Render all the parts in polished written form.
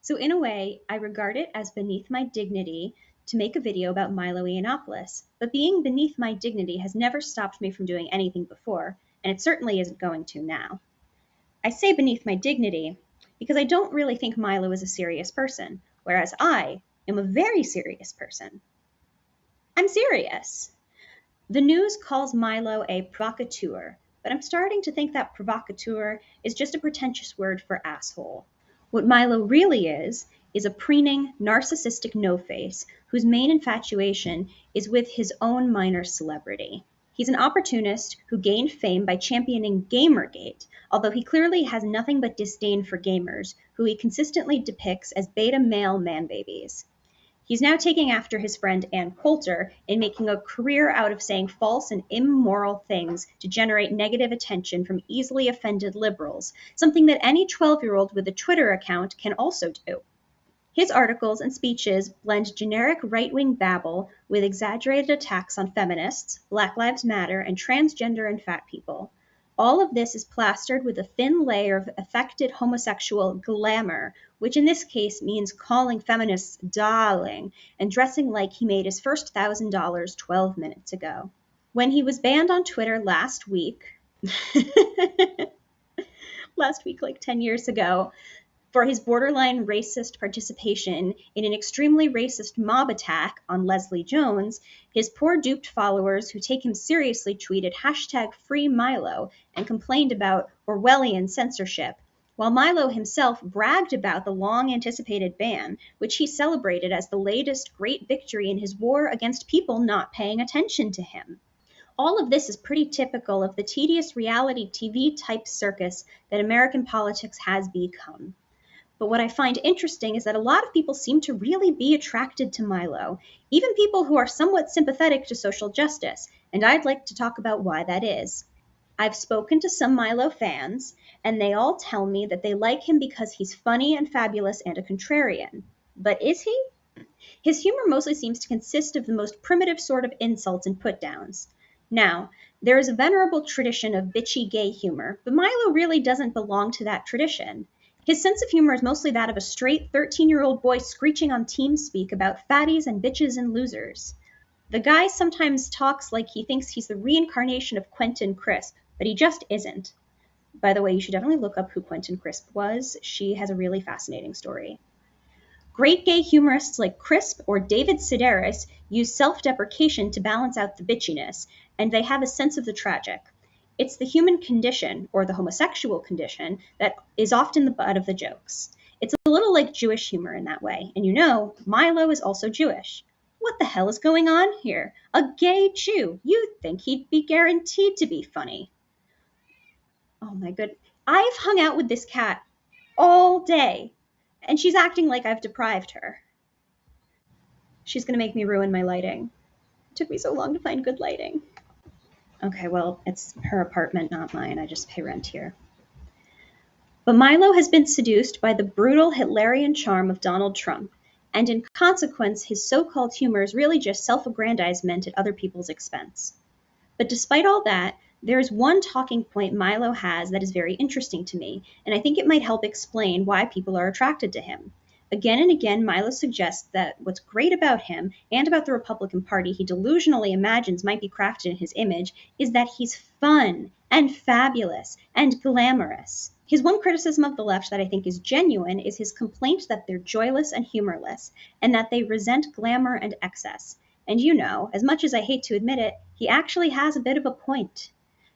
So in a way, I regard it as beneath my dignity to make a video about Milo Yiannopoulos. But being beneath my dignity has never stopped me from doing anything before, and it certainly isn't going to now. I say beneath my dignity because I don't really think Milo is a serious person, whereas I am a very serious person. I'm serious. The news calls Milo a provocateur, but I'm starting to think that provocateur is just a pretentious word for asshole. What Milo really is a preening, narcissistic no-face whose main infatuation is with his own minor celebrity. He's an opportunist who gained fame by championing Gamergate, although he clearly has nothing but disdain for gamers, who he consistently depicts as beta male man-babies. He's now taking after his friend Ann Coulter in making a career out of saying false and immoral things to generate negative attention from easily offended liberals, something that any 12-year-old with a Twitter account can also do. His articles and speeches blend generic right-wing babble with exaggerated attacks on feminists, Black Lives Matter, and transgender and fat people. All of this is plastered with a thin layer of affected homosexual glamour, which in this case means calling feminists darling and dressing like he made his first $1,000 12 minutes ago. When he was banned on Twitter last week, like 10 years ago, for his borderline racist participation in an extremely racist mob attack on Leslie Jones, his poor duped followers who take him seriously tweeted #FreeMilo and complained about Orwellian censorship, while Milo himself bragged about the long-anticipated ban, which he celebrated as the latest great victory in his war against people not paying attention to him. All of this is pretty typical of the tedious reality TV type circus that American politics has become. But what I find interesting is that a lot of people seem to really be attracted to Milo, even people who are somewhat sympathetic to social justice, and I'd like to talk about why that is. I've spoken to some Milo fans, and they all tell me that they like him because he's funny and fabulous and a contrarian. But is he? His humor mostly seems to consist of the most primitive sort of insults and put-downs. Now, there is a venerable tradition of bitchy gay humor, but Milo really doesn't belong to that tradition. His sense of humor is mostly that of a straight 13-year-old boy screeching on TeamSpeak about fatties and bitches and losers. The guy sometimes talks like he thinks he's the reincarnation of Quentin Crisp, but he just isn't. By the way, you should definitely look up who Quentin Crisp was. She has a really fascinating story. Great gay humorists like Crisp or David Sedaris use self-deprecation to balance out the bitchiness, and they have a sense of the tragic. It's the human condition, or the homosexual condition, that is often the butt of the jokes. It's a little like Jewish humor in that way, and you know, Milo is also Jewish. What the hell is going on here? A gay Jew. You'd think he'd be guaranteed to be funny. Oh my goodness. I've hung out with this cat all day, and she's acting like I've deprived her. She's going to make me ruin my lighting. It took me so long to find good lighting. Okay, well, it's her apartment, not mine. I just pay rent here. But Milo has been seduced by the brutal Hitlerian charm of Donald Trump, and in consequence, his so-called humor is really just self-aggrandizement at other people's expense. But despite all that, there is one talking point Milo has that is very interesting to me, and I think it might help explain why people are attracted to him. Again and again, Milo suggests that what's great about him and about the Republican Party he delusionally imagines might be crafted in his image is that he's fun and fabulous and glamorous. His one criticism of the left that I think is genuine is his complaint that they're joyless and humorless, and that they resent glamour and excess. And you know, as much as I hate to admit it, he actually has a bit of a point.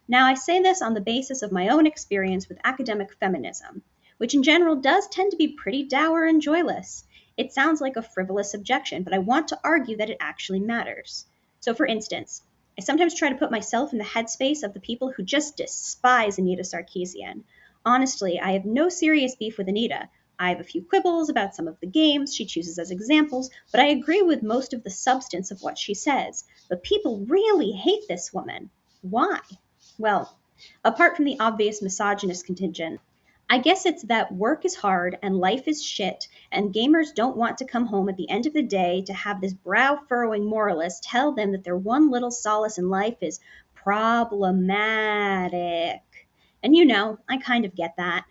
Now, I say this on the basis of my own experience with academic feminism, which in general does tend to be pretty dour and joyless. It sounds like a frivolous objection, but I want to argue that it actually matters. So for instance, I sometimes try to put myself in the headspace of the people who just despise Anita Sarkeesian. Honestly, I have no serious beef with Anita. I have a few quibbles about some of the games she chooses as examples, but I agree with most of the substance of what she says. But people really hate this woman. Why? Well, apart from the obvious misogynist contingent, I guess it's that work is hard and life is shit, and gamers don't want to come home at the end of the day to have this brow-furrowing moralist tell them that their one little solace in life is problematic. And you know, I kind of get that.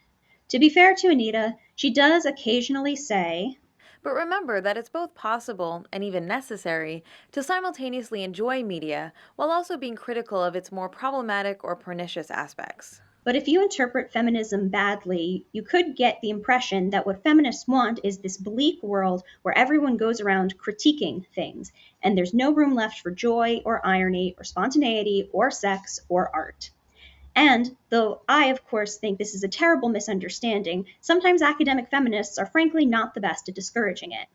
To be fair to Anita, She does occasionally say, But remember that it's both possible and even necessary to simultaneously enjoy media while also being critical of its more problematic or pernicious aspects. but if you interpret feminism badly, you could get the impression that what feminists want is this bleak world where everyone goes around critiquing things, and there's no room left for joy or irony or spontaneity or sex or art. And though I, of course, think this is a terrible misunderstanding, sometimes academic feminists are frankly not the best at discouraging it.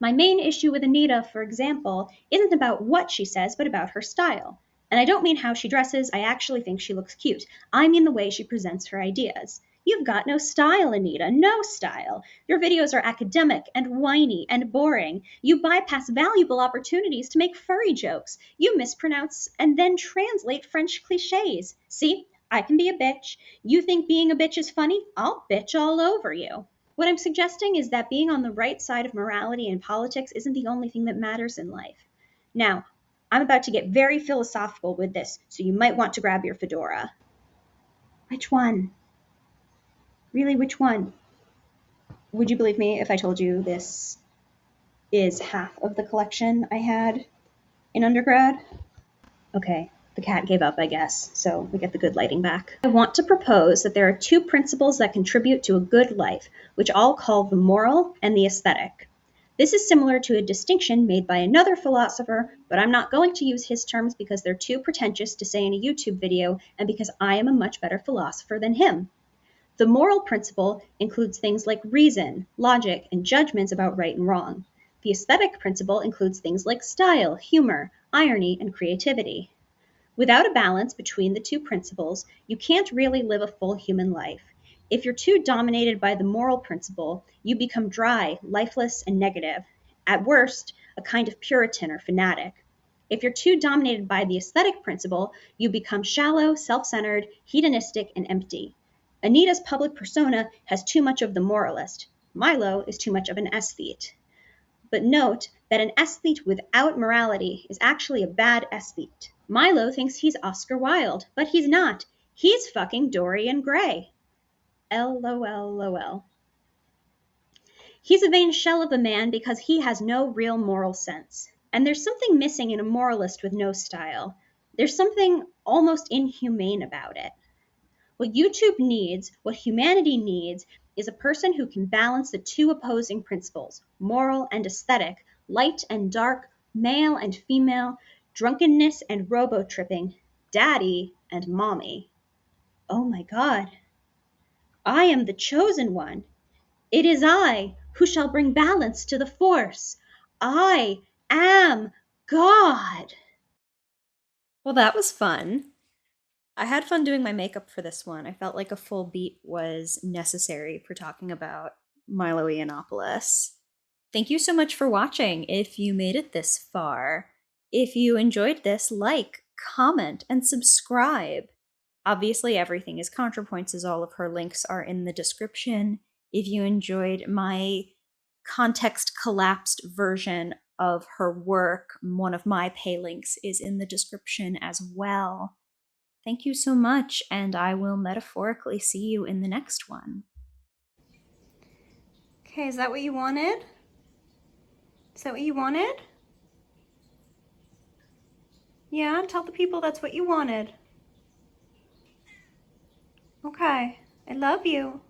My main issue with Anita, for example, isn't about what she says, but about her style. And I don't mean how she dresses, I actually think she looks cute. I mean the way she presents her ideas. You've got no style, Anita, no style. Your videos are academic and whiny and boring. You bypass valuable opportunities to make furry jokes. You mispronounce and then translate French cliches. See, I can be a bitch. You think being a bitch is funny? I'll bitch all over you. What I'm suggesting is that being on the right side of morality and politics isn't the only thing that matters in life. Now, I'm about to get very philosophical with this, so you might want to grab your fedora. Which one? Really, which one? Would you believe me if I told you this is half of the collection I had in undergrad? Okay, the cat gave up, I guess, so we get the good lighting back. I want to propose that there are two principles that contribute to a good life, which I'll call the moral and the aesthetic. This is similar to a distinction made by another philosopher, but I'm not going to use his terms because they're too pretentious to say in a YouTube video and because I am a much better philosopher than him. The moral principle includes things like reason, logic, and judgments about right and wrong. The aesthetic principle includes things like style, humor, irony, and creativity. Without a balance between the two principles, you can't really live a full human life. If you're too dominated by the moral principle, you become dry, lifeless, and negative. At worst, a kind of Puritan or fanatic. If you're too dominated by the aesthetic principle, you become shallow, self centered, hedonistic, and empty. Anita's public persona has too much of the moralist. Milo is too much of an aesthete. But note that an aesthete without morality is actually a bad aesthete. Milo thinks he's Oscar Wilde, but he's not. He's fucking Dorian Gray. LOL. He's a vain shell of a man because he has no real moral sense. And there's something missing in a moralist with no style. There's something almost inhumane about it. What YouTube needs, what humanity needs, is a person who can balance the two opposing principles, moral and aesthetic, light and dark, male and female, drunkenness and robo-tripping, daddy and mommy. Oh my God. I am the chosen one. It is I who shall bring balance to the force. I am God. Well, that was fun. I had fun doing my makeup for this one. I felt like a full beat was necessary for talking about Milo Yiannopoulos. Thank you so much for watching if you made it this far. If you enjoyed this, like, comment, and subscribe. Obviously, everything is Contrapoints, as all of her links are in the description. If you enjoyed my context collapsed version of her work, one of my pay links is in the description as well. Thank you so much, and I will metaphorically see you in the next one. Okay, is that what you wanted? Is that what you wanted? Yeah, tell the people that's what you wanted. Okay, I love you.